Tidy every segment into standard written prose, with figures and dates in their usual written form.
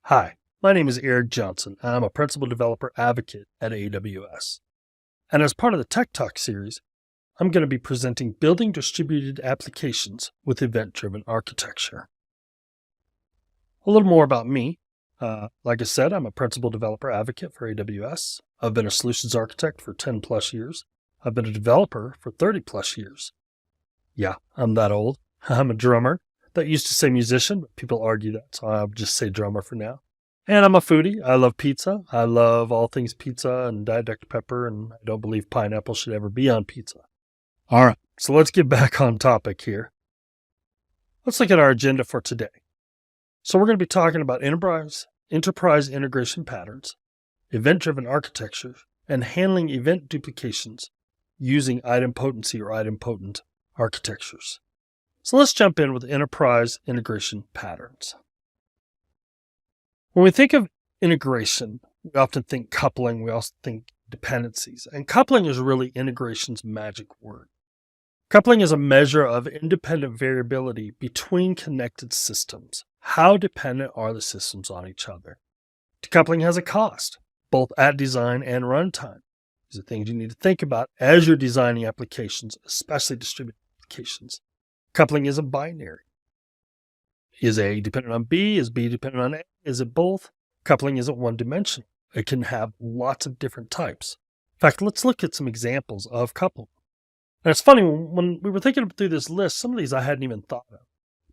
Hi, my name is Eric Johnson. I'm a Principal Developer Advocate at AWS. And as part of the Tech Talk series, I'm going to be presenting Building Distributed Applications with Event-Driven Architecture. A little more about me. Like I said, I'm a Principal Developer Advocate for AWS. I've been a Solutions Architect for 10 plus years. I've been a developer for 30 plus years. Yeah, I'm that old. I'm a drummer. That used to say musician, but people argue that, so I'll just say drummer for now. And I'm a foodie. I love pizza. I love all things pizza and Diet Dr. Pepper, and I don't believe pineapple should ever be on pizza. All right, so let's get back on topic here. Let's look at our agenda for today. So we're going to be talking about enterprise integration patterns, event-driven architecture, and handling event duplications using idempotency or idempotent architectures. So let's jump in with enterprise integration patterns. When we think of integration, we often think coupling, we also think dependencies. And coupling is really integration's magic word. Coupling is a measure of independent variability between connected systems. How dependent are the systems on each other? Decoupling has a cost, both at design and runtime. These are things you need to think about as you're designing applications, especially distributed applications. Coupling isn't binary. Is A dependent on B? Is B dependent on A? Is it both? Coupling isn't one-dimensional. It can have lots of different types. In fact, let's look at some examples of coupling. And it's funny, when we were thinking through this list, some of these I hadn't even thought of.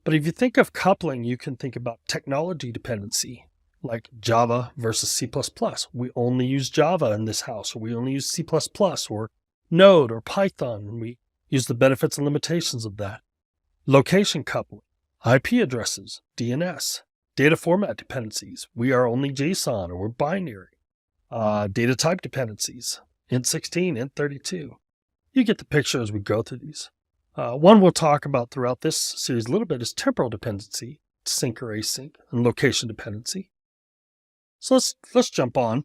But if you think of coupling, you can think about technology dependency, like Java versus C++. We only use Java in this house, or we only use C++, or Node, or Python, and we use the benefits and limitations of that. Location coupling, IP addresses, DNS, data format dependencies. We are only JSON or we're binary. Data type dependencies, int16, int32. You get the picture as we go through these. One we'll talk about throughout this series a little bit is temporal dependency, sync or async, and location dependency. So let's jump on.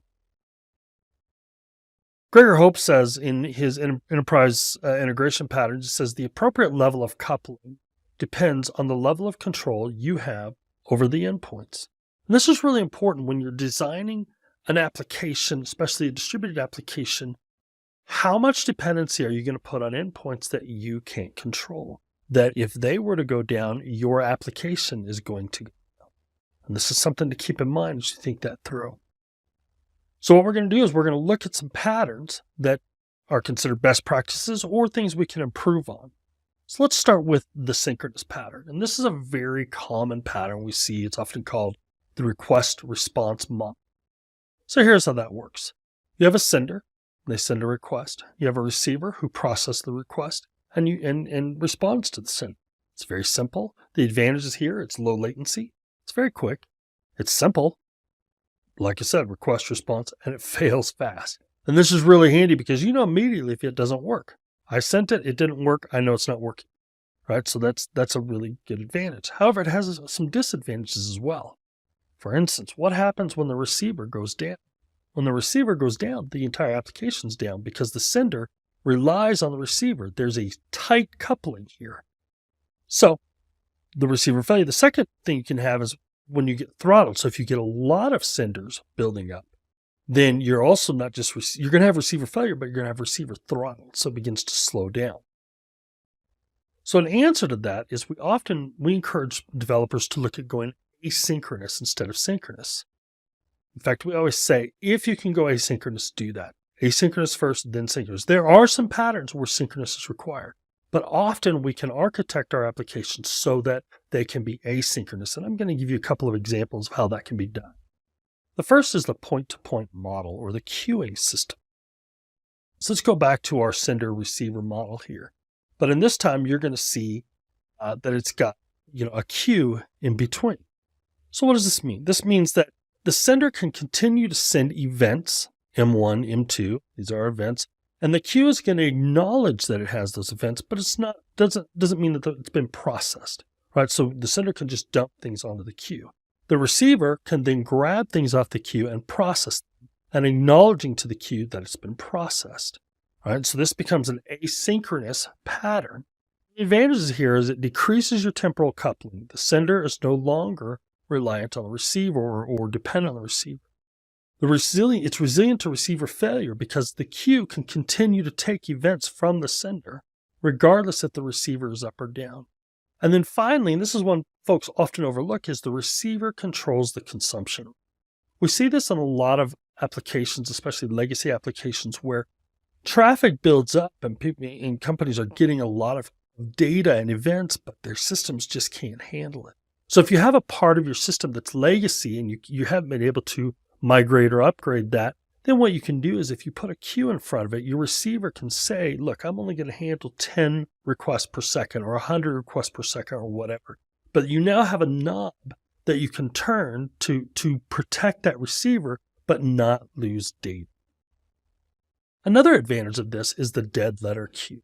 Gregor Hope says in his enterprise integration patterns, it says the appropriate level of coupling depends on the level of control you have over the endpoints. And this is really important when you're designing an application, especially a distributed application. How much dependency are you going to put on endpoints that you can't control? That if they were to go down, your application is going to go down. And this is something to keep in mind as you think that through. So what we're going to do is we're going to look at some patterns that are considered best practices or things we can improve on. So let's start with the synchronous pattern. And this is a very common pattern we see. It's often called the request response model. So here's how that works. You have a sender, they send a request. You have a receiver who processes the request and responds to the sender. It's very simple. The advantage is here. It's low latency. It's very quick. It's simple. Like I said, request response, and it fails fast. And this is really handy because you know immediately if it doesn't work. I sent it, it didn't work, I know it's not working, right? So that's a really good advantage. However, it has some disadvantages as well. For instance, what happens when the receiver goes down? When the receiver goes down, the entire application's down because the sender relies on the receiver. There's a tight coupling here. So the receiver failure. The second thing you can have is when you get throttled. So if you get a lot of senders building up, then you're also not just, you're going to have receiver failure, but you're going to have receiver throttle. So it begins to slow down. So an answer to that is we encourage developers to look at going asynchronous instead of synchronous. In fact, we always say, if you can go asynchronous, do that. Asynchronous first, then synchronous. There are some patterns where synchronous is required, but often we can architect our applications so that they can be asynchronous. And I'm going to give you a couple of examples of how that can be done. The first is the point-to-point model or the queuing system. So let's go back to our sender-receiver model here. But in this time, you're going to see that it's got a queue in between. So what does this mean? This means that the sender can continue to send events, M1, M2, these are events, and the queue is going to acknowledge that it has those events, but it's not doesn't mean that it's been processed, right? So the sender can just dump things onto the queue. The receiver can then grab things off the queue and process them, and acknowledging to the queue that it's been processed, right? So this becomes an asynchronous pattern the advantages here is it decreases your temporal coupling. The sender is no longer reliant on the receiver or dependent on the receiver. It's resilient to receiver failure because the queue can continue to take events from the sender, regardless if the receiver is up or down. And then finally, and this is one folks often overlook, is the receiver controls the consumption. We see this in a lot of applications, especially legacy applications, where traffic builds up and people and companies are getting a lot of data and events, but their systems just can't handle it. So if you have a part of your system that's legacy and you haven't been able to migrate or upgrade that, then what you can do is if you put a queue in front of it, your receiver can say, look, I'm only going to handle 10 requests per second or 100 requests per second or whatever. But you now have a knob that you can turn to protect that receiver but not lose data. Another advantage of this is the dead letter queue.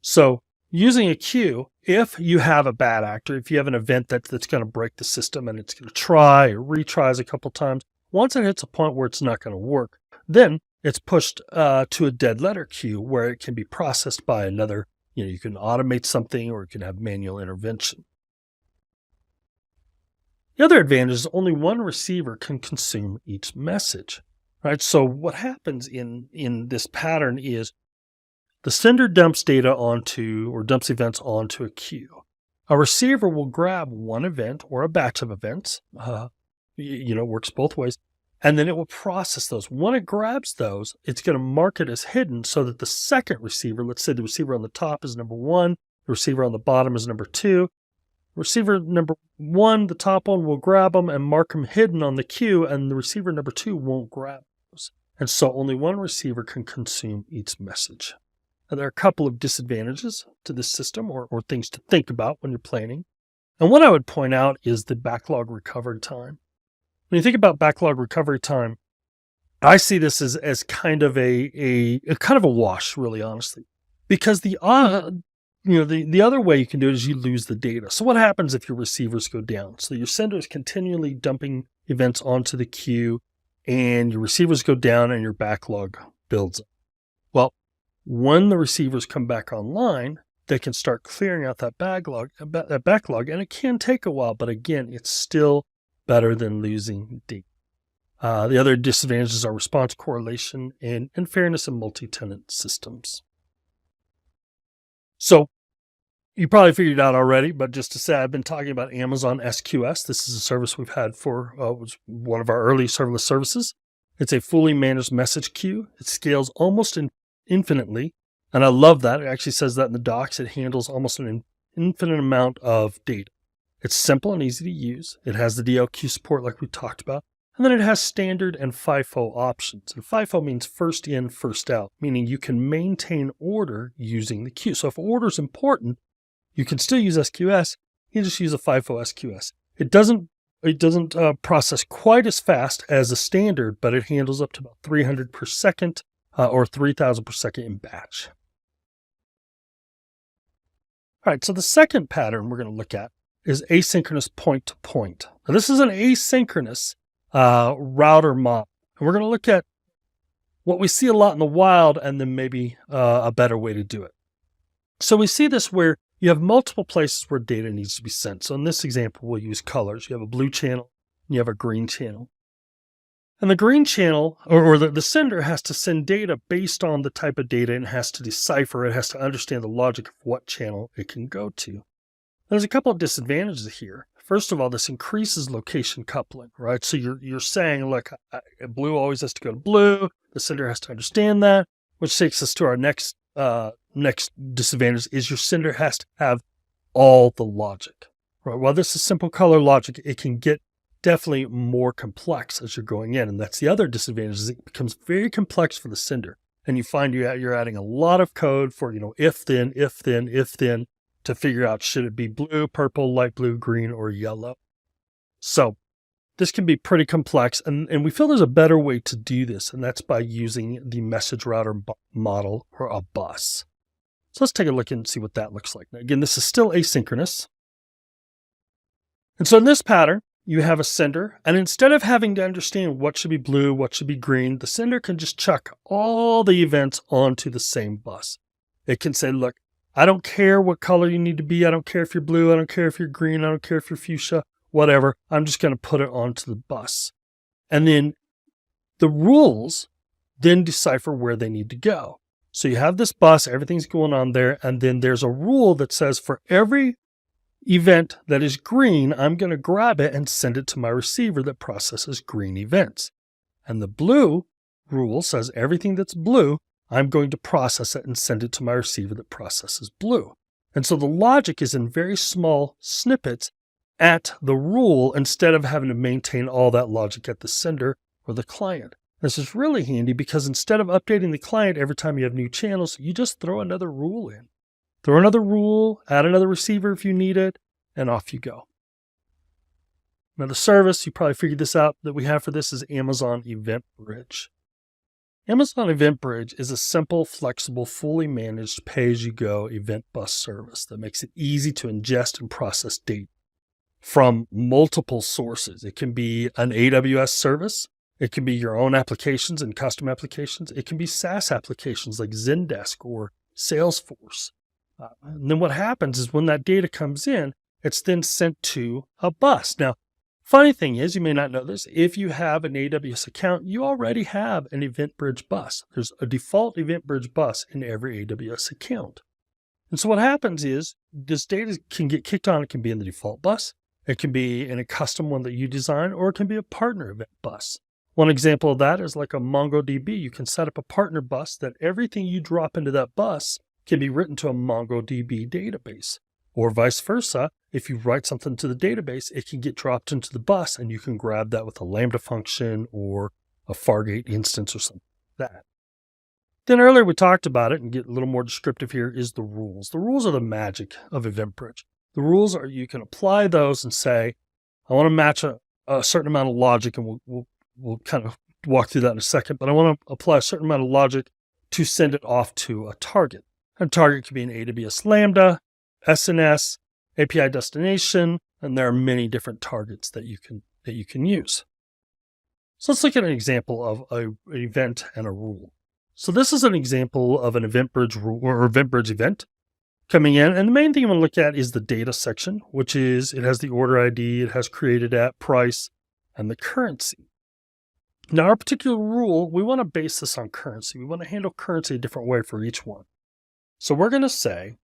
So using a queue, if you have a bad actor, if you have an event that's going to break the system and it's going to try or retries a couple times, once it hits a point where it's not going to work, then it's pushed to a dead letter queue where it can be processed by another. You can automate something or you can have manual intervention. The other advantage is only one receiver can consume each message, right? So what happens in this pattern is the sender dumps data onto or dumps events onto a queue. A receiver will grab one event or a batch of events, works both ways, and then it will process those. When it grabs those, it's going to mark it as hidden so that the second receiver, let's say the receiver on the top is number 1, the receiver on the bottom is number 2. Receiver number 1, the top one, will grab them and mark them hidden on the queue, and the receiver number 2 won't grab those. And so only one receiver can consume each message. Now, there are a couple of disadvantages to this system or things to think about when you're planning. And what I would point out is the backlog recovery time. When you think about backlog recovery time, I see this as kind of a wash, really, honestly, because the other way you can do it is you lose the data. So what happens if your receivers go down? So your sender is continually dumping events onto the queue and your receivers go down and your backlog builds up. Well, when the receivers come back online, they can start clearing out that backlog, and it can take a while, but again, it's still better than losing data. The other disadvantages are response correlation and fairness in multi-tenant systems. So you probably figured it out already, but just to say, I've been talking about Amazon SQS. This is a service we've had for was one of our early serverless services. It's a fully managed message queue. It scales almost infinitely, and I love that. It actually says that in the docs. It handles almost an infinite amount of data. It's simple and easy to use. It has the DLQ support like we talked about, and then it has standard and FIFO options. And FIFO means first in, first out, meaning you can maintain order using the queue. So if order is important, you can still use SQS. You just use a FIFO SQS. It doesn't process quite as fast as a standard, but it handles up to about 300 per second or 3,000 per second in batch. All right, so the second pattern we're going to look at is asynchronous point-to-point. Now, this is an asynchronous router model. And we're going to look at what we see a lot in the wild and then maybe a better way to do it. So we see this where you have multiple places where data needs to be sent. So in this example, we'll use colors. You have a blue channel and you have a green channel. And the green channel, or the sender, has to send data based on the type of data and has to decipher. It has to understand the logic of what channel it can go to. There's a couple of disadvantages here. First of all, this increases location coupling, right? So you're saying, look, blue always has to go to blue. The sender has to understand that, which takes us to our next disadvantage is your sender has to have all the logic, right? While this is simple color logic, it can get definitely more complex as you're going in. And that's the other disadvantage is it becomes very complex for the sender. And you find you're adding a lot of code for, if then, to figure out should it be blue, purple, light blue, green, or yellow. So this can be pretty complex, and we feel there's a better way to do this, and that's by using the message router model or a bus. So let's take a look and see what that looks like. Now, again, this is still asynchronous. And so in this pattern, you have a sender, and instead of having to understand what should be blue, what should be green, the sender can just chuck all the events onto the same bus. It can say, look, I don't care what color you need to be. I don't care if you're blue. I don't care if you're green. I don't care if you're fuchsia, whatever. I'm just going to put it onto the bus. And then the rules then decipher where they need to go. So you have this bus, everything's going on there. And then there's a rule that says for every event that is green, I'm going to grab it and send it to my receiver that processes green events. And the blue rule says everything that's blue, I'm going to process it and send it to my receiver that processes blue. And so the logic is in very small snippets at the rule instead of having to maintain all that logic at the sender or the client. This is really handy because instead of updating the client every time you have new channels, you just throw another rule in. Throw another rule, add another receiver if you need it, and off you go. Now the service, you probably figured this out, that we have for this is Amazon EventBridge. Amazon EventBridge is a simple, flexible, fully managed pay-as-you-go event bus service that makes it easy to ingest and process data from multiple sources. It can be an AWS service. It can be your own applications and custom applications. It can be SaaS applications like Zendesk or Salesforce. And then what happens is when that data comes in, it's then sent to a bus. Now, funny thing is, you may not know this, if you have an AWS account, you already have an EventBridge bus. There's a default EventBridge bus in every AWS account. And so what happens is this data can get kicked on. It can be in the default bus. It can be in a custom one that you design, or it can be a partner event bus. One example of that is like a MongoDB. You can set up a partner bus that everything you drop into that bus can be written to a MongoDB database. Or vice versa, if you write something to the database, it can get dropped into the bus and you can grab that with a Lambda function or a Fargate instance or something like that. Then earlier we talked about it, and get a little more descriptive here, is the rules. The rules are the magic of EventBridge. The rules are, you can apply those and say, I want to match a certain amount of logic, and we'll kind of walk through that in a second, but I want to apply a certain amount of logic to send it off to a target. A target could be an AWS Lambda, SNS, API destination, and there are many different targets that you can use. So let's look at an example of an event and a rule. So this is an example of an EventBridge rule or EventBridge event coming in. And the main thing I'm going to look at is the data section, which is, it has the order ID, it has created at, price, and the currency. Now our particular rule, we want to base this on currency. We want to handle currency a different way for each one. So we're going to say,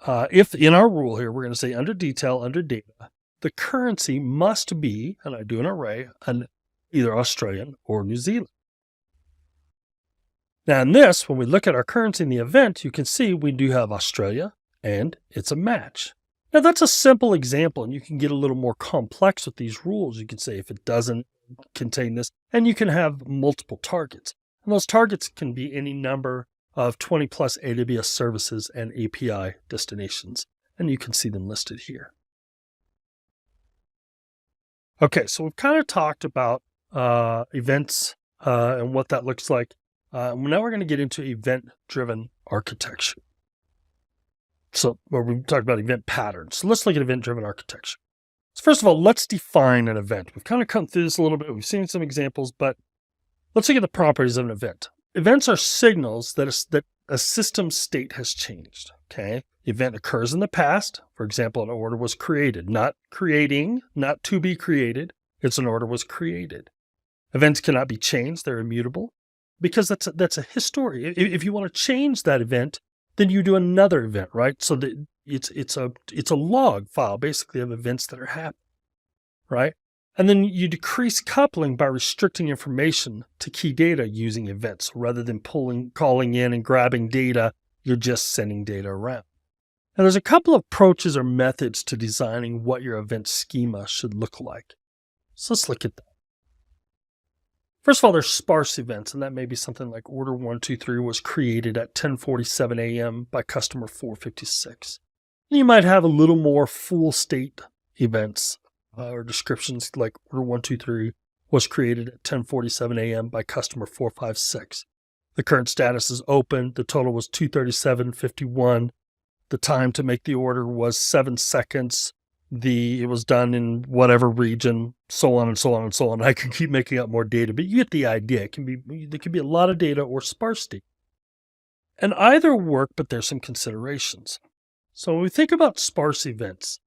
if in our rule here, we're going to say under detail, under data, the currency must be, and I do an array, either Australian or New Zealand. Now in this, when we look at our currency in the event, you can see we do have Australia and it's a match. Now that's a simple example, and you can get a little more complex with these rules. You can say if it doesn't contain this, and you can have multiple targets. And those targets can be any number of 20 plus AWS services and API destinations. And you can see them listed here. Okay, so we've kind of talked about events and what that looks like. Now we're going to get into event-driven architecture. So where we talked about event patterns. So let's look at event-driven architecture. So first of all, let's define an event. We've kind of come through this a little bit. We've seen some examples, but let's look at the properties of an event. Events are signals that a system state has changed. Okay, the event occurs in the past. For example, an order was created, not creating, not to be created. It's an order was created. Events cannot be changed; they're immutable, because that's a history. If you want to change that event, then you do another event, right? So that it's a log file basically of events that are happening, right? And then you decrease coupling by restricting information to key data using events. Rather than calling in and grabbing data, you're just sending data around. Now there's a couple of approaches or methods to designing what your event schema should look like. So let's look at that. First of all, there's sparse events, and that may be something like order 123 was created at 10:47 a.m. by customer 456. And you might have a little more full state events or descriptions like order 123 was created at 10:47 a.m. by customer 456. The current status is open. The total was 237.51. The time to make the order was 7 seconds. It was done in whatever region, so on and so on and so on. I can keep making up more data, but you get the idea. There can be a lot of data or sparse data. And either work, but there's some considerations. So when we think about sparse events,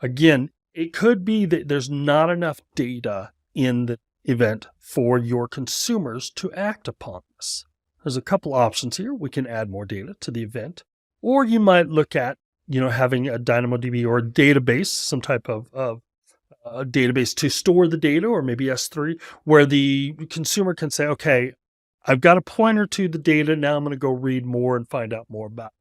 again, it could be that there's not enough data in the event for your consumers to act upon this. There's a couple options here. We can add more data to the event, or you might look at, having a DynamoDB or a database, some type of a database to store the data, or maybe S3, where the consumer can say, okay, I've got a pointer to the data. Now I'm going to go read more and find out more about it.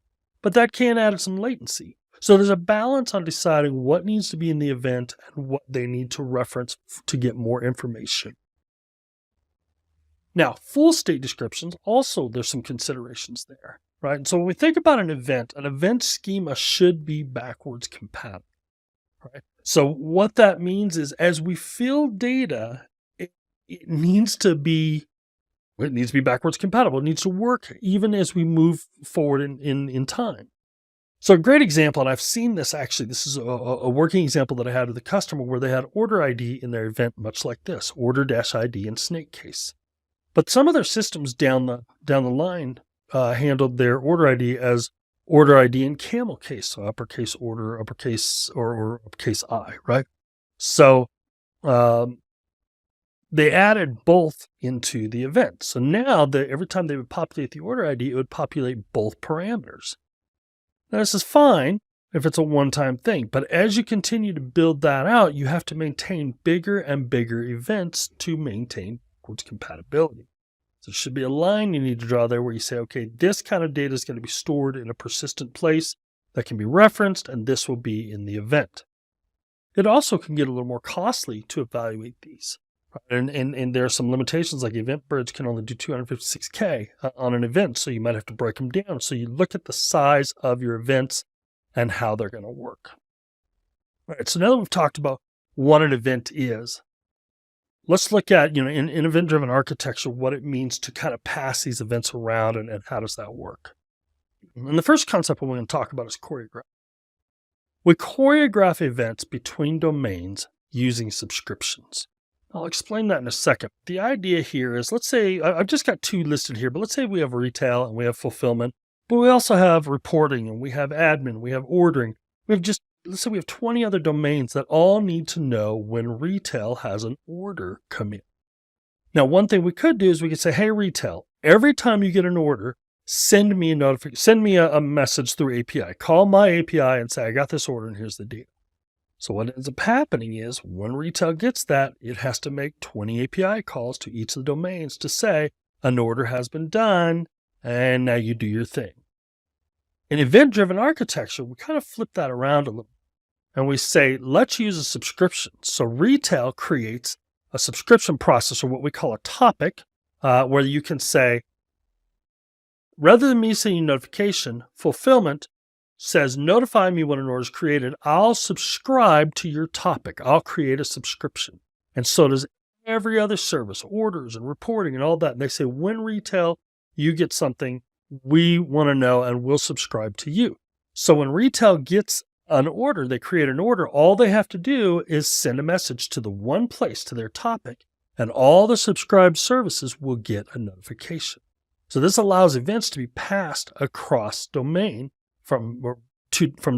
But that can add some latency. So there's a balance on deciding what needs to be in the event and what they need to reference to get more information. Now, full state descriptions, also there's some considerations there, right? And so when we think about an event schema should be backwards compatible, right? So what that means is as we fill data, it needs to be backwards compatible. It needs to work even as we move forward in time. So a great example, and I've seen this actually, this is a working example that I had with a customer where they had order ID in their event, much like this, order-ID in snake case. But some of their systems down the line handled their order ID as order ID in camel case, so uppercase order, uppercase or uppercase I, right? So they added both into the event. So now every time they would populate the order ID, it would populate both parameters. Now this is fine if it's a one-time thing, but as you continue to build that out, you have to maintain bigger and bigger events to maintain backwards compatibility. So there should be a line you need to draw there where you say, okay, this kind of data is going to be stored in a persistent place that can be referenced, and this will be in the event. It also can get a little more costly to evaluate these. And there are some limitations, like EventBridge can only do 256K on an event, so you might have to break them down. So you look at the size of your events and how they're going to work. All right, so now that we've talked about what an event is, let's look at, in event-driven architecture, what it means to kind of pass these events around and how does that work. And the first concept we're going to talk about is choreograph. We choreograph events between domains using subscriptions. I'll explain that in a second. The idea here is, let's say, I've just got two listed here, but let's say we have retail and we have fulfillment, but we also have reporting and we have admin, we have ordering. Let's say we have 20 other domains that all need to know when retail has an order come in. Now, one thing we could do is we could say, hey, retail, every time you get an order, send me a notification, send me a message through API. Call my API and say, I got this order and here's the data. So what ends up happening is when retail gets that, it has to make 20 API calls to each of the domains to say an order has been done and now you do your thing. In event-driven architecture, we kind of flip that around a little and we say, let's use a subscription. So retail creates a subscription process, or what we call a topic, where you can say, rather than me sending notification, fulfillment says, notify me when an order is created. I'll subscribe to your topic. I'll create a subscription. And so does every other service, orders and reporting and all that. And they say, when retail, you get something, we want to know and we'll subscribe to you. So when retail gets an order, they create an order, all they have to do is send a message to the one place, to their topic, and all the subscribed services will get a notification. So this allows events to be passed across domain from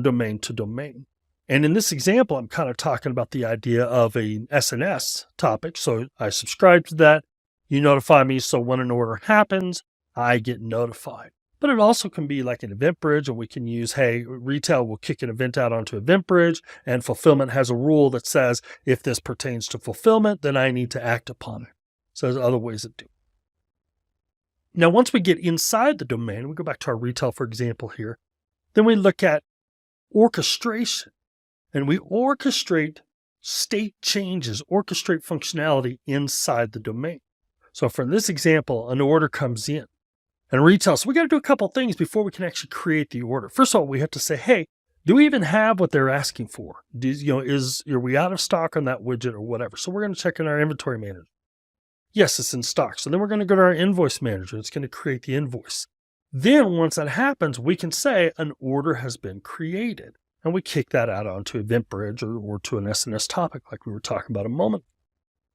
domain to domain. And in this example, I'm kind of talking about the idea of a SNS topic. So I subscribe to that, you notify me, so when an order happens, I get notified. But it also can be like an EventBridge, and we can use, hey, retail will kick an event out onto EventBridge, and fulfillment has a rule that says, if this pertains to fulfillment, then I need to act upon it. So there's other ways that do. Now, once we get inside the domain, we go back to our retail, for example, here, then we look at orchestration, and we orchestrate state changes, orchestrate functionality inside the domain. So for this example, an order comes in and retail. So we got to do a couple things before we can actually create the order. First of all, we have to say, hey, do we even have what they're asking for? Are we out of stock on that widget or whatever? So we're going to check in our inventory manager. Yes, it's in stock. So then we're going to go to our invoice manager. It's going to create the invoice. Then once that happens, we can say an order has been created, and we kick that out onto EventBridge or to an SNS topic like we were talking about a moment ago.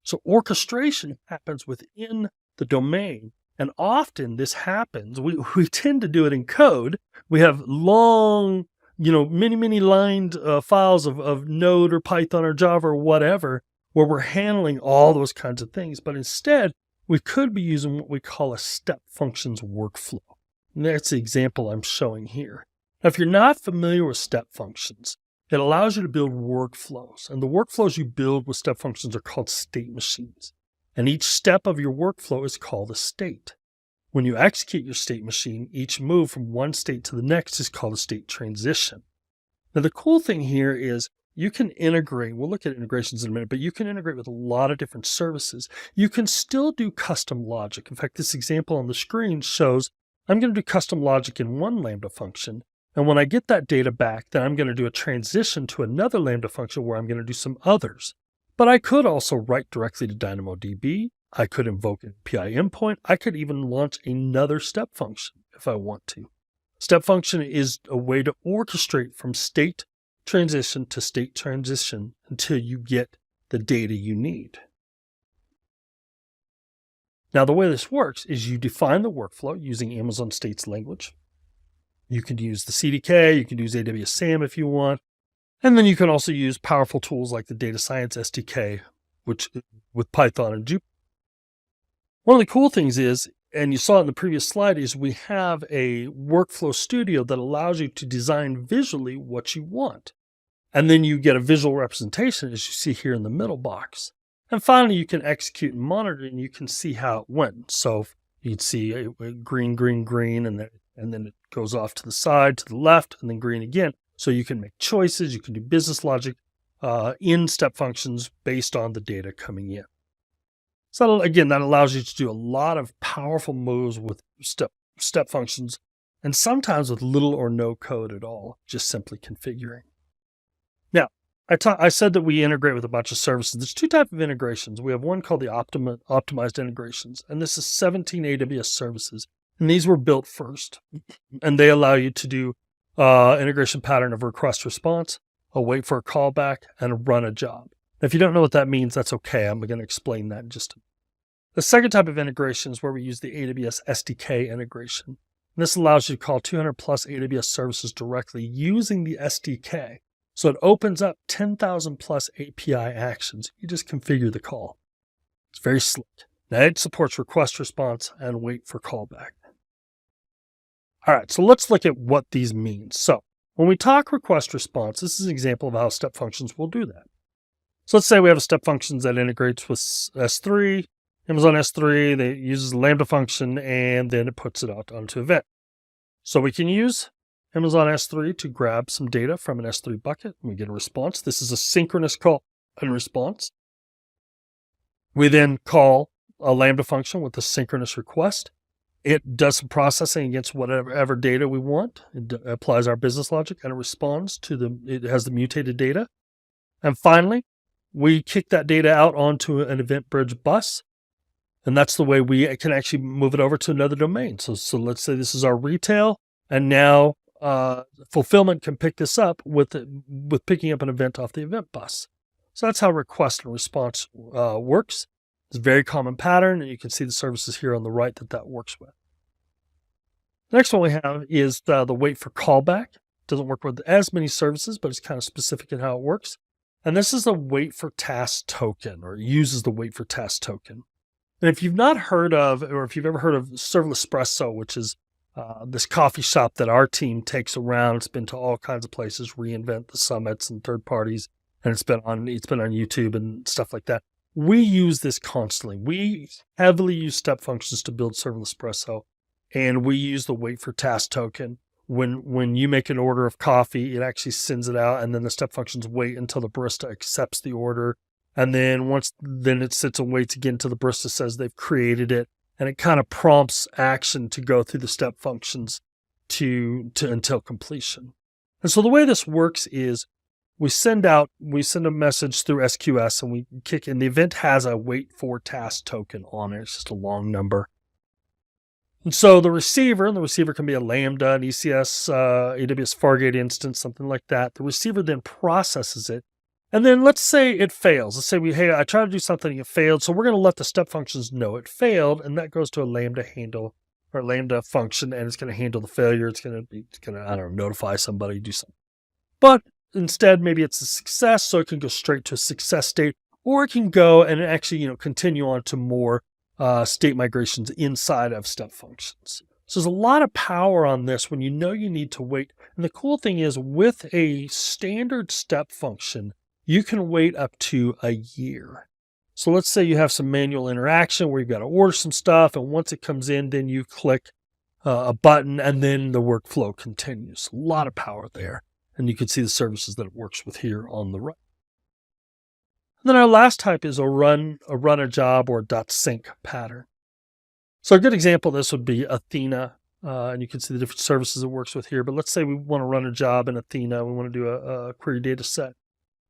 So orchestration happens within the domain And often this happens, we tend to do it in code. We have long, many lined files of Node or Python or Java or whatever, where we're handling all those kinds of things. But instead, we could be using what we call a step functions workflow. And that's the example I'm showing here. Now, if you're not familiar with step functions, it allows you to build workflows. And the workflows you build with step functions are called state machines. And each step of your workflow is called a state. When you execute your state machine, each move from one state to the next is called a state transition. Now, the cool thing here is you can integrate, we'll look at integrations in a minute, but you can integrate with a lot of different services. You can still do custom logic. In fact, this example on the screen shows I'm going to do custom logic in one Lambda function. And when I get that data back, then I'm going to do a transition to another Lambda function where I'm going to do some others. But I could also write directly to DynamoDB. I could invoke an API endpoint. I could even launch another step function if I want to. Step function is a way to orchestrate from state transition to state transition until you get the data you need. Now, the way this works is you define the workflow using Amazon States language. You can use the CDK, you can use AWS SAM if you want, and then you can also use powerful tools like the Data Science SDK, which with Python and Jupyter. One of the cool things is, and you saw it in the previous slide, is we have a workflow studio that allows you to design visually what you want. And then you get a visual representation, as you see here in the middle box. And finally, you can execute and monitor, and you can see how it went. So you'd see a green, green, green, and then it goes off to the side, to the left, and then green again. So you can make choices, you can do business logic in step functions based on the data coming in. So again, that allows you to do a lot of powerful moves with step functions, and sometimes with little or no code at all, just simply configuring. Now, I said that we integrate with a bunch of services. There's two types of integrations. We have one called the optimized integrations, and this is 17 AWS services. And these were built first, and they allow you to do integration pattern of request response, a wait for a callback, and a run a job. Now, if you don't know what that means, that's okay. I'm going to explain that in just a minute. The second type of integration is where we use the AWS SDK integration. And this allows you to call 200 plus AWS services directly using the SDK. So it opens up 10,000 plus API actions. You just configure the call. It's very slick. Now it supports request response and wait for callback. All right, so let's look at what these mean. So when we talk request response, this is an example of how step functions will do that. So let's say we have a step functions that integrates with S3, Amazon S3, that uses the Lambda function, and then it puts it out onto event. So we can use Amazon S3 to grab some data from an S3 bucket, and we get a response. This is a synchronous call and response. We then call a Lambda function with a synchronous request. It does some processing against whatever data we want. It applies our business logic, and it responds to it has the mutated data. And finally, we kick that data out onto an EventBridge bus. And that's the way we can actually move it over to another domain. So let's say this is our retail, and now fulfillment can pick this up with picking up an event off the event bus. So that's how request and response works. It's a very common pattern, and you can see the services here on the right that works with. The next one we have is the wait for callback. It doesn't work with as many services, but it's kind of specific in how it works. And this is the waitForTaskToken, or it uses the waitForTaskToken. And if you've not heard of, or if you've ever heard of Serverless Espresso, which is this coffee shop that our team takes around, it's been to all kinds of places, reInvent, the summits, and third parties, and it's been on YouTube and stuff like that. We use this constantly. We heavily use step functions to build Serverless Espresso, and we use the waitForTaskToken. When you make an order of coffee, it actually sends it out, and then the step functions wait until the barista accepts the order. And then then it sits and waits again until the barista says they've created it, and it kind of prompts action to go through the step functions until completion. And so the way this works is we send a message through SQS, and we kick in. The event has a waitForTaskToken on it. It's just a long number. And so the receiver can be a Lambda, an ECS, AWS Fargate instance, something like that. The receiver then processes it, And then let's say it fails. Let's say hey, I tried to do something, it failed. So we're going to let the step functions know it failed. And that goes to a Lambda handle or Lambda function, and it's going to handle the failure. It's going to, I don't know, notify somebody, do something. But instead, maybe it's a success. So it can go straight to a success state, or it can go and actually, continue on to more state migrations inside of step functions. So there's a lot of power on this when you know you need to wait. And the cool thing is with a standard step function, you can wait up to a year. So let's say you have some manual interaction where you've got to order some stuff. And once it comes in, then you click a button and then the workflow continues. A lot of power there. And you can see the services that it works with here on the right. And then our last type is a run a job or .sync pattern. So a good example of this would be Athena. And you can see the different services it works with here. But let's say we want to run a job in Athena. We want to do a query data set.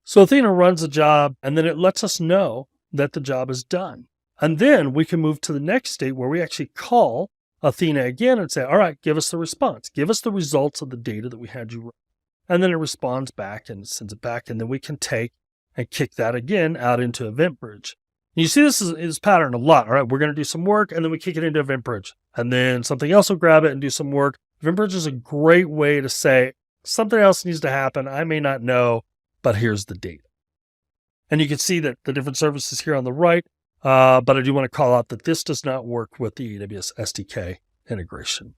So Athena runs a job, and then it lets us know that the job is done. And then we can move to the next state where we actually call Athena again and say, all right, give us the response. Give us the results of the data that we had you run. And then it responds back and sends it back. And then we can take and kick that again out into EventBridge. And you see this pattern a lot. All right, we're going to do some work, and then we kick it into EventBridge. And then something else will grab it and do some work. EventBridge is a great way to say, something else needs to happen. I may not know, but here's the data. And you can see that the different services here on the right, but I do want to call out that this does not work with the AWS SDK integration.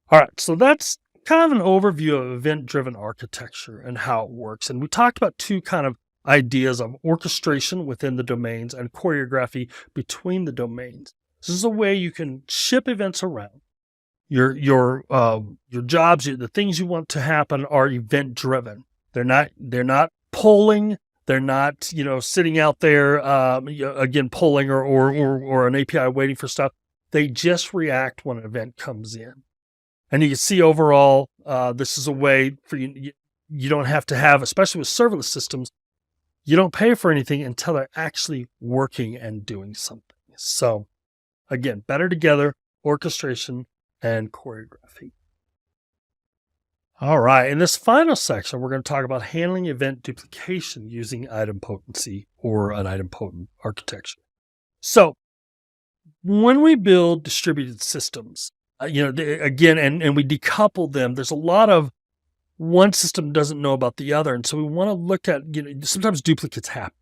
All right, so that's kind of an overview of event-driven architecture and how it works. And we talked about two kind of ideas of orchestration within the domains and choreography between the domains. This is a way you can ship events around. Your jobs, the things you want to happen are event-driven. They're not polling. They're not, sitting out there, again, polling or an API waiting for stuff. They just react when an event comes in. And you can see overall, this is a way for you don't have to have, especially with serverless systems, you don't pay for anything until they're actually working and doing something. So again, better together, orchestration and choreography. All right, in this final section, we're going to talk about handling event duplication using idempotency or an idempotent architecture. So when we build distributed systems, again, and we decouple them, there's a lot of one system doesn't know about the other. And so we want to look at, sometimes duplicates happen.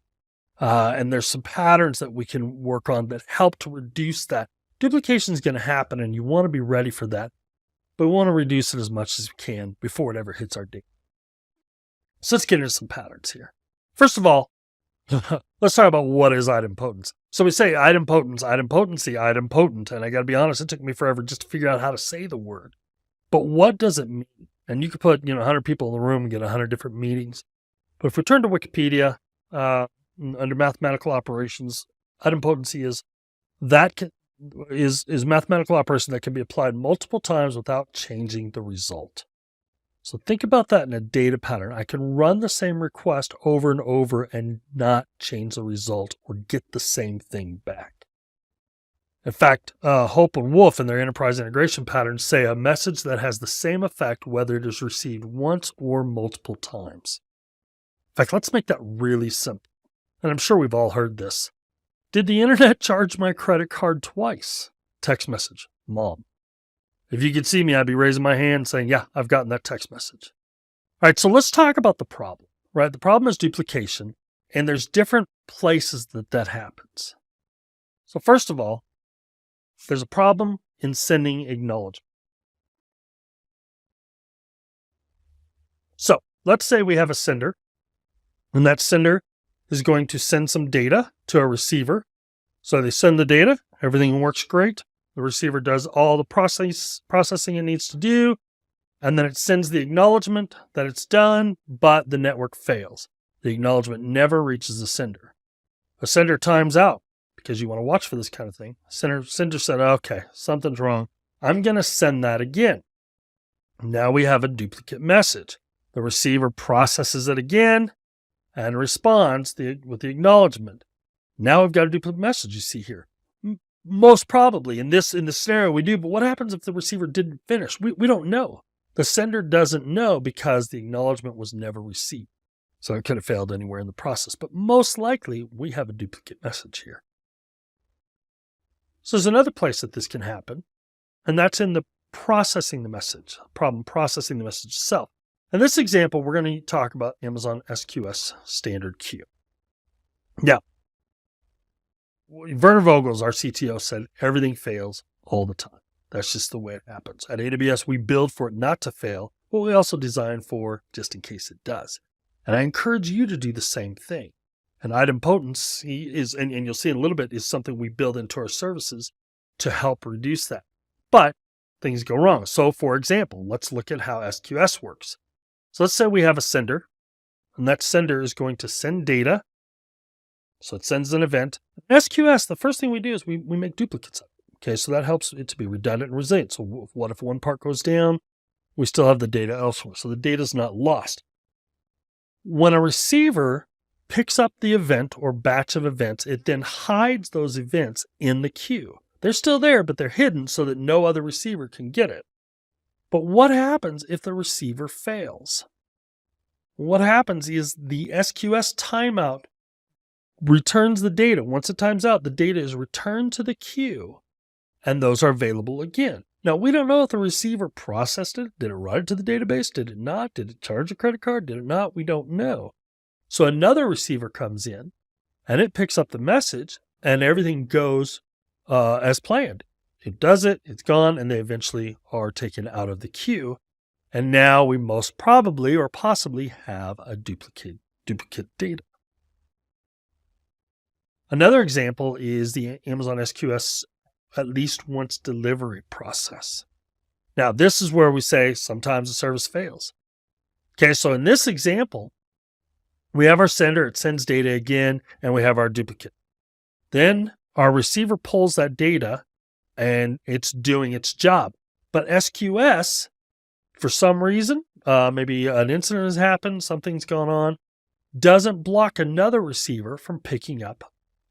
And there's some patterns that we can work on that help to reduce that. Duplication is going to happen, and you want to be ready for that. But we want to reduce it as much as we can before it ever hits our data. So let's get into some patterns here. First of all, let's talk about what is idempotence. So we say idempotence, idempotency, idempotent. And I got to be honest, it took me forever just to figure out how to say the word. But what does it mean? And you could put 100 people in the room and get 100 different meanings. But if we turn to Wikipedia, under mathematical operations, idempotency is mathematical operation that can be applied multiple times without changing the result. So think about that in a data pattern. I can run the same request over and over and not change the result or get the same thing back. In fact, Hope and Wolf in their enterprise integration patterns say a message that has the same effect whether it is received once or multiple times. In fact, let's make that really simple. And I'm sure we've all heard this. Did the internet charge my credit card twice? Text message, Mom. If you could see me, I'd be raising my hand saying, yeah, I've gotten that text message. All right, so let's talk about the problem, right? The problem is duplication, and there's different places that happens. So first of all, there's a problem in sending acknowledgement. So let's say we have a sender, and that sender is going to send some data to a receiver. So they send the data, everything works great. The receiver does all the processing it needs to do, and then it sends the acknowledgement that it's done, but the network fails. The acknowledgement never reaches the sender. The sender times out because you want to watch for this kind of thing. Sender said, okay, something's wrong. I'm going to send that again. Now we have a duplicate message. The receiver processes it again and responds with the acknowledgement. Now we've got a duplicate message you see here. Most probably in this scenario we do, but what happens if the receiver didn't finish? We don't know. The sender doesn't know because the acknowledgement was never received. So it could have failed anywhere in the process, but most likely we have a duplicate message here. So there's another place that this can happen, and that's in the processing the message, problem processing the message itself. In this example, we're going to talk about Amazon SQS standard queue. Now, Werner Vogels, our CTO, said everything fails all the time. That's just the way it happens. At AWS, we build for it not to fail, but we also design for just in case it does. And I encourage you to do the same thing. And idempotence is, and you'll see in a little bit, is something we build into our services to help reduce that. But things go wrong. So for example, let's look at how SQS works. So let's say we have a sender, and that sender is going to send data. So it sends an event. SQS, the first thing we do is we make duplicates of it. Okay, so that helps it to be redundant and resilient. So what if one part goes down? We still have the data elsewhere. So the data is not lost. When a receiver picks up the event or batch of events, it then hides those events in the queue. They're still there, but they're hidden so that no other receiver can get it. But what happens if the receiver fails? What happens is the SQS timeout returns the data. Once it times out, the data is returned to the queue, and those are available again. Now, we don't know if the receiver processed it. Did it write it to the database? Did it not? Did it charge a credit card? Did it not? We don't know. So another receiver comes in, and it picks up the message, and everything goes as planned. It does it, it's gone, and they eventually are taken out of the queue. And now we most probably or possibly have a duplicate data. Another example is the Amazon SQS at least once delivery process. Now, this is where we say sometimes the service fails. Okay, so in this example, we have our sender, it sends data again, and we have our duplicate. Then our receiver pulls that data, and it's doing its job. But SQS, for some reason, maybe an incident has happened, something's gone on, doesn't block another receiver from picking up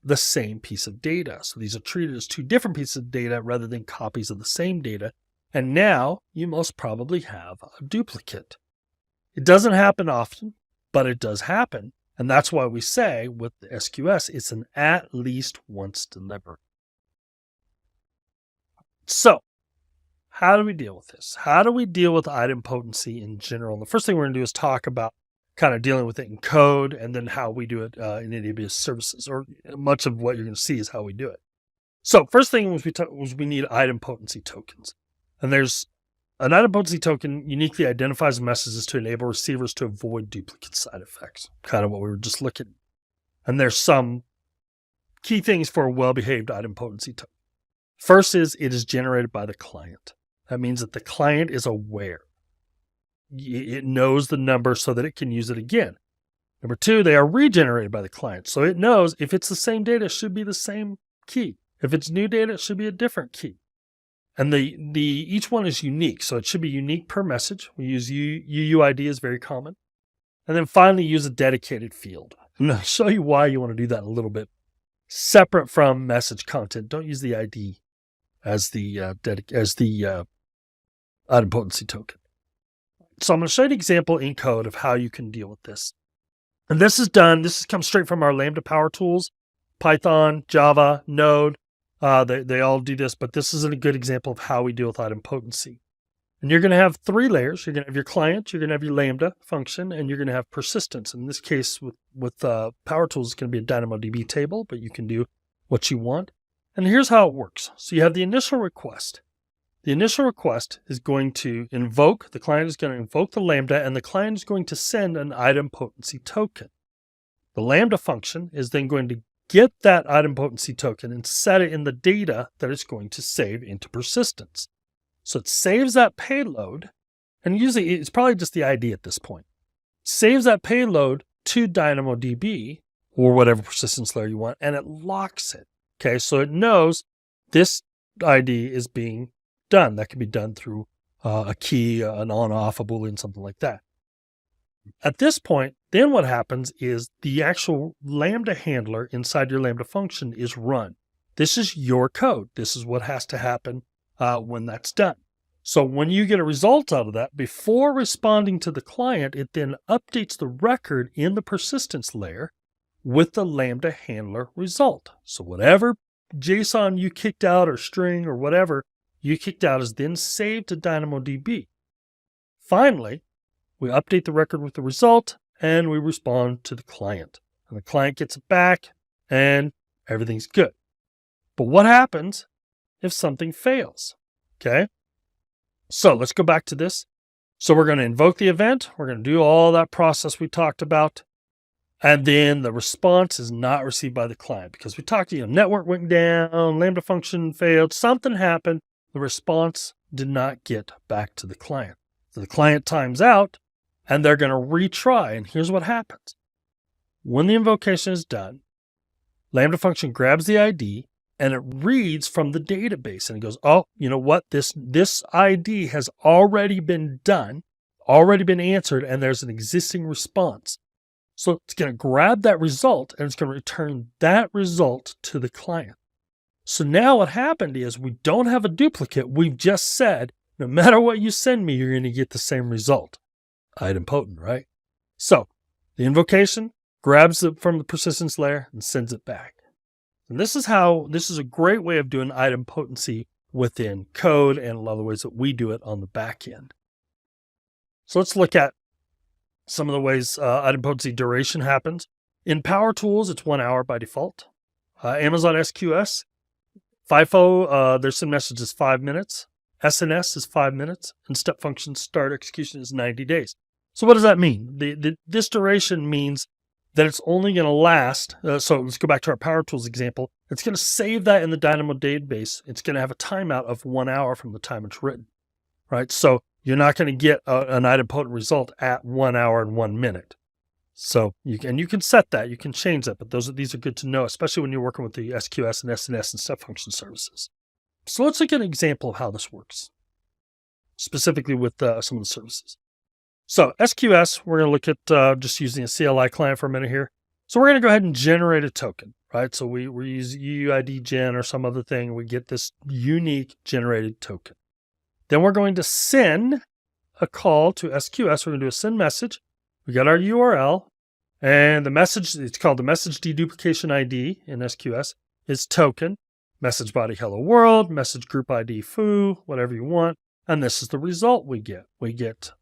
the same piece of data. So these are treated as two different pieces of data rather than copies of the same data. And now you most probably have a duplicate. It doesn't happen often, but it does happen. And that's why we say with the SQS, it's an at least once delivered. So how do we deal with this? How do we deal with idempotency in general? And the first thing we're going to do is talk about kind of dealing with it in code and then how we do it in AWS services, or much of what you're going to see is how we do it. So first thing was we need idempotency tokens. And there's an idempotency token uniquely identifies messages to enable receivers to avoid duplicate side effects, kind of what we were just looking at. And there's some key things for a well-behaved idempotency token. First is it is generated by the client. That means that the client is aware. It knows the number so that it can use it again. Number two, they are regenerated by the client. So it knows if it's the same data, it should be the same key. If it's new data, it should be a different key. And each one is unique. So it should be unique per message. We use UUID is very common. And then finally use a dedicated field. And I'll show you why you want to do that a little bit. Separate from message content. Don't use the ID as the idempotency token. So I'm going to show you an example in code of how you can deal with this. And this comes straight from our Lambda Power Tools, Python, Java, Node. They all do this, but this is a good example of how we deal with idempotency. And you're going to have three layers. You're going to have your client, you're going to have your Lambda function, and you're going to have persistence. In this case, with Power Tools, it's going to be a DynamoDB table, but you can do what you want. And here's how it works. So you have the initial request. The initial request is going to invoke, the client is going to invoke the Lambda, and the client is going to send an idempotency token. The Lambda function is then going to get that idempotency token and set it in the data that it's going to save into persistence. So it saves that payload, and usually it's probably just the ID at this point. Saves that payload to DynamoDB or whatever persistence layer you want, and it locks it. Okay, so it knows this ID is being done. That can be done through a key, an on-off, a Boolean, something like that. At this point, then what happens is the actual Lambda handler inside your Lambda function is run. This is your code. This is what has to happen when that's done. So when you get a result out of that, before responding to the client, it then updates the record in the persistence layer with the Lambda handler result. So whatever JSON you kicked out or string or whatever you kicked out is then saved to DynamoDB. Finally, we update the record with the result and we respond to the client. And the client gets it back and everything's good. But what happens if something fails? Okay. So let's go back to this. So we're going to invoke the event. We're going to do all that process we talked about. And then the response is not received by the client because we talked, network went down, Lambda function failed, something happened. The response did not get back to the client. So the client times out and they're going to retry. And here's what happens. When the invocation is done, Lambda function grabs the ID and it reads from the database and it goes, oh, you know what? This ID has already been done, already been answered, and there's an existing response. So it's going to grab that result and it's going to return that result to the client. So now what happened is we don't have a duplicate. We've just said, no matter what you send me, you're going to get the same result. Idempotent, right? So the invocation grabs it from the persistence layer and sends it back. And this is a great way of doing idempotency within code and a lot of the ways that we do it on the back end. So let's look at some of the ways idempotency duration happens. In Power Tools, it's 1 hour by default. Amazon SQS.FIFO, their SendMessage is 5 minutes. SNS is 5 minutes. And step function StartExecution is 90 days. So what does that mean? This duration means that it's only going to last. So let's go back to our Power Tools example. It's going to save that in the Dynamo database. It's going to have a timeout of 1 hour from the time it's written, right? So you're not going to get an idempotent result at 1 hour and 1 minute. So you can set that, you can change that, but these are good to know, especially when you're working with the SQS and SNS and step function services. So let's look at an example of how this works, specifically with some of the services. So SQS, we're going to look at just using a CLI client for a minute here. So we're going to go ahead and generate a token, right? So we use UUID gen or some other thing. We get this unique generated token. Then we're going to send a call to SQS. We're going to do a send message. We got our URL and the message, it's called the message deduplication ID in SQS, is token, message body hello world, message group ID foo, whatever you want. And this is the result we get. We get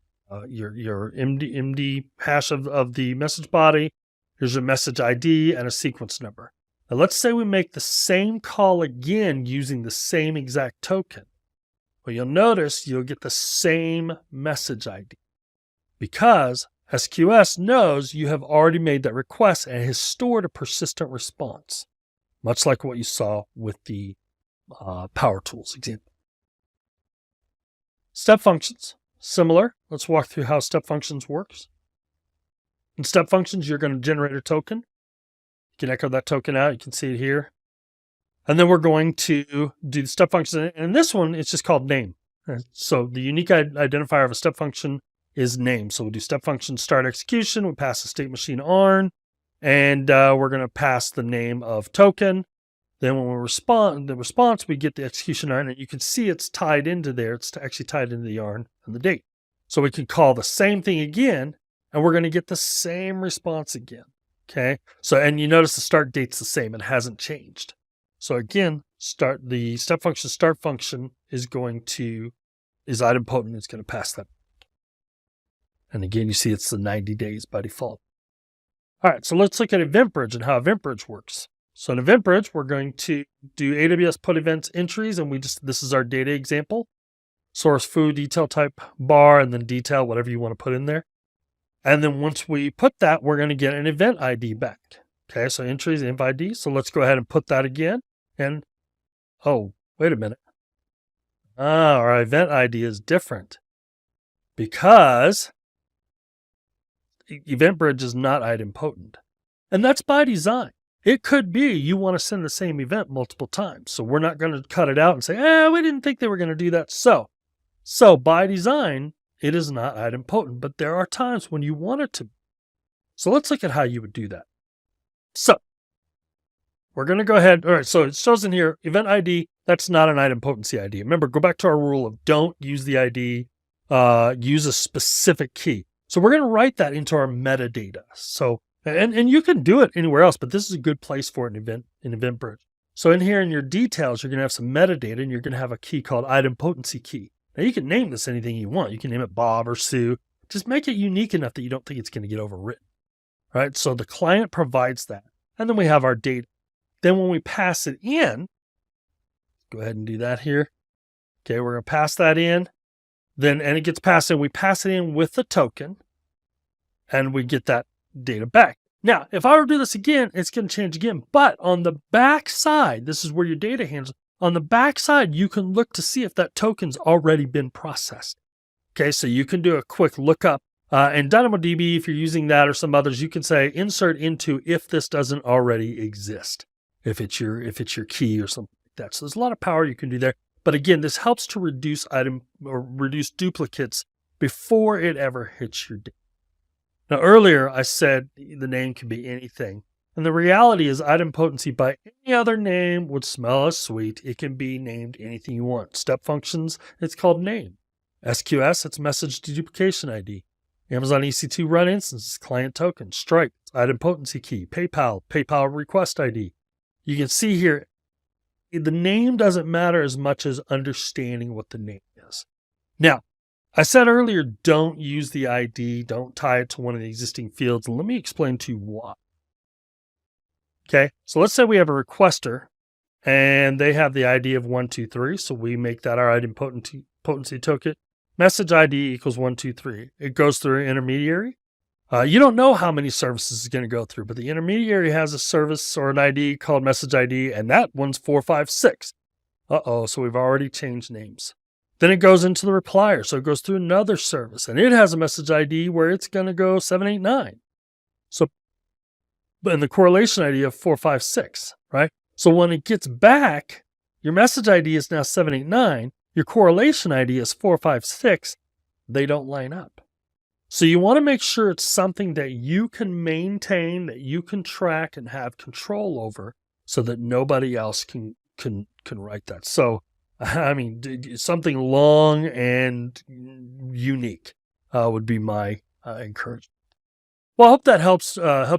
your MD hash of the message body. Here's your message ID and a sequence number. Now let's say we make the same call again using the same exact token. Well, you'll notice you'll get the same message ID because SQS knows you have already made that request and has stored a persistent response, much like what you saw with the Power Tools example. Step functions. Similar. Let's walk through how step functions works. In step functions, you're going to generate a token. You can echo that token out. You can see it here. And then we're going to do the step function. And this one, it's just called name. So the unique identifier of a step function is name. So we'll do step function start execution. We pass the state machine ARN. And we're going to pass the name of token. Then when we respond, the response, we get the execution yarn, and you can see it's tied into there. It's actually tied into the yarn and the date. So we can call the same thing again, and we're going to get the same response again. Okay. So, and you notice the start date's the same. It hasn't changed. So again, the step function start function is idempotent. It's going to pass that. And again, you see it's the 90 days by default. All right. So let's look at EventBridge and how EventBridge works. So in EventBridge, we're going to do AWS put events entries, and this is our data example. Source foo, detail type bar, and then detail, whatever you want to put in there. And then once we put that, we're going to get an event ID back. Okay, so entries, env ID. So let's go ahead and put that again. And, oh, wait a minute. Our event ID is different because EventBridge is not idempotent. And that's by design. It could be you want to send the same event multiple times. So we're not going to cut it out and say, we didn't think they were going to do that. So by design, it is not idempotent, but there are times when you want it to. So let's look at how you would do that. So we're going to go ahead. All right, so it shows in here, event ID, that's not an idempotency ID. Remember, go back to our rule of don't use the ID, use a specific key. So we're going to write that into our metadata. So, and you can do it anywhere else, but this is a good place for it in EventBridge. So in here in your details, you're going to have some metadata, and you're going to have a key called idempotency key. Now you can name this anything you want. You can name it Bob or Sue. Just make it unique enough that you don't think it's going to get overwritten. Right? So the client provides that. And then we have our data. Then when we pass it in, go ahead and do that here. Okay, we're going to pass that in. And it gets passed in. We pass it in with the token, and we get that data back. Now, if I were to do this again, it's going to change again. But on the back side, this is where your data handles. On the back side, you can look to see if that token's already been processed. Okay, so you can do a quick lookup. And DynamoDB, if you're using that or some others, you can say insert into if this doesn't already exist. If it's your key or something like that. So there's a lot of power you can do there. But again, this helps to reduce reduce duplicates before it ever hits your data. Now, earlier I said the name can be anything. And the reality is idempotency by any other name would smell as sweet. It can be named anything you want. Step functions, it's called name. SQS, it's message deduplication ID. Amazon EC2 run instances, client token. Stripe, idempotency key. PayPal request ID. You can see here, the name doesn't matter as much as understanding what the name is. Now, I said earlier, don't use the ID, don't tie it to one of the existing fields. And let me explain to you why. Okay, so let's say we have a requester and they have the ID of 123. So we make that our idempotency token. Message ID equals 123. It goes through an intermediary. You don't know how many services it's going to go through, but the intermediary has a service or an ID called message ID, and that one's 456. So we've already changed names. Then it goes into the replier, so it goes through another service, and it has a message ID where it's going to go 789. So, and the correlation ID of 456, right? So when it gets back, your message ID is now 789. Your correlation ID is 456. They don't line up. So you want to make sure it's something that you can maintain, that you can track and have control over so that nobody else can write that. So, I mean, something long and unique would be my encouragement. Well, I hope that helps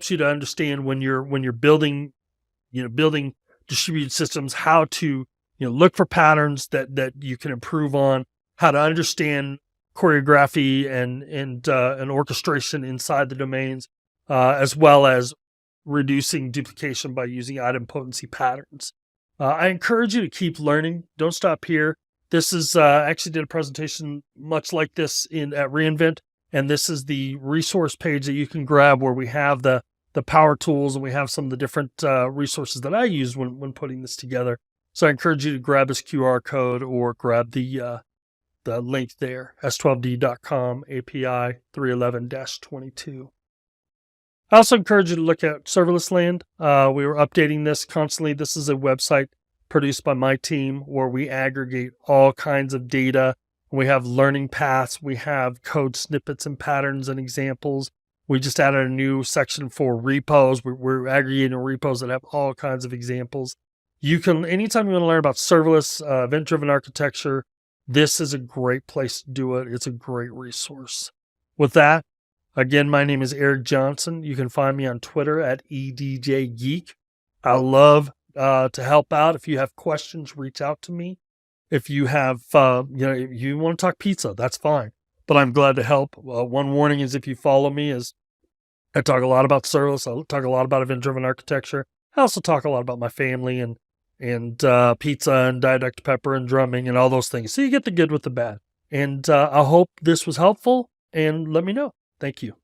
you to understand when you're building distributed systems, how to look for patterns that you can improve on, how to understand choreography and orchestration inside the domains, as well as reducing duplication by using idempotency patterns. I encourage you to keep learning. Don't stop here. This is actually did a presentation much like this at reInvent, and this is the resource page that you can grab where we have the power tools, and we have some of the different resources that I use when putting this together. So I encourage you to grab this QR code or grab the link there, s12d.com API 311-22. I also encourage you to look at Serverless Land. We were updating this constantly. This is a website produced by my team where we aggregate all kinds of data. We have learning paths. We have code snippets and patterns and examples. We just added a new section for repos. We're aggregating repos that have all kinds of examples. You can, anytime you want to learn about serverless, event-driven architecture, this is a great place to do it. It's a great resource. With that, again, my name is Eric Johnson. You can find me on Twitter at EDJGeek. I love to help out. If you have questions, reach out to me. If you have, if you want to talk pizza, that's fine. But I'm glad to help. One warning is if you follow me, is I talk a lot about serverless. I talk a lot about event-driven architecture. I also talk a lot about my family and pizza and Diet Pepper and drumming and all those things. So you get the good with the bad. And I hope this was helpful, and let me know. Thank you.